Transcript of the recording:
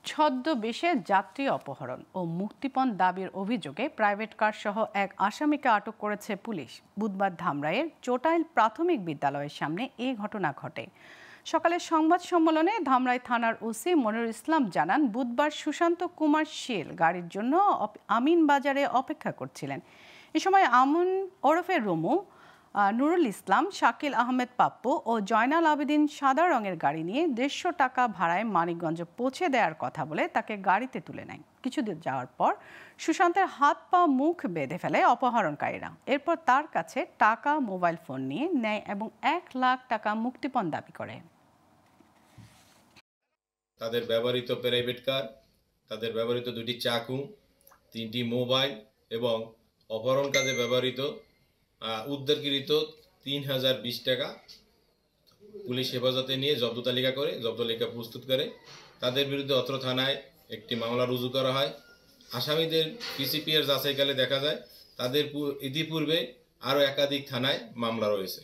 ছদ্মবেশে যাত্রী অপহরণ ও মুক্তিপণ দাবির অভিযোগে প্রাইভেট কার সহ এক আসামিকে আটক করেছে পুলিশ। বুধবার ধামরাইয়ের চোটাইল প্রাথমিক বিদ্যালয়ের সামনে এই ঘটনা ঘটে। সকালে সংবাদ সম্মেলনে ধামরাই থানার ওসি মনিরুল ইসলাম জানান, বুধবার সুশান্ত কুমার শীল গাড়ির জন্য আমিন বাজারে অপেক্ষা করছিলেন। এ সময় আমন ওরফে রুমু, নুরুল ইসলাম, শাকিল আহমেদ পাপ্পু ও জয়নাল আবেদিন সাদা রঙের গাড়ি নিয়ে 150 টাকা ভাড়ায় মানিকগঞ্জ পৌঁছে দেওয়ার কথা বলে তাকে গাড়িতে তুলে নেয়। কিছুদূর যাওয়ার পর সুশান্তের হাত পা মুখ বেঁধে ফেলে অপহরণকারীরা। এরপর তার কাছে টাকা, মোবাইল ফোন নিয়ে নেয় এবং 1 লাখ টাকা মুক্তিপণ দাবি করে। তাদের ব্যবহৃত প্রাইভেট কার, তাদের ব্যবহৃত 2টি চাকু, 3টি মোবাইল এবং অপহরণ কাজে ব্যবহৃত উদ্ধারকৃত 3020 টাকা পুলিশ হেফাজতে নিয়ে জব্দ তালিকা প্রস্তুত করে তাদের বিরুদ্ধে অত্র থানায় একটি মামলা রুজু করা হয়। আসামিদের পিসিপির যাচাইকালে দেখা যায় তাদের ইতিপূর্বে আরও একাধিক থানায় মামলা রয়েছে।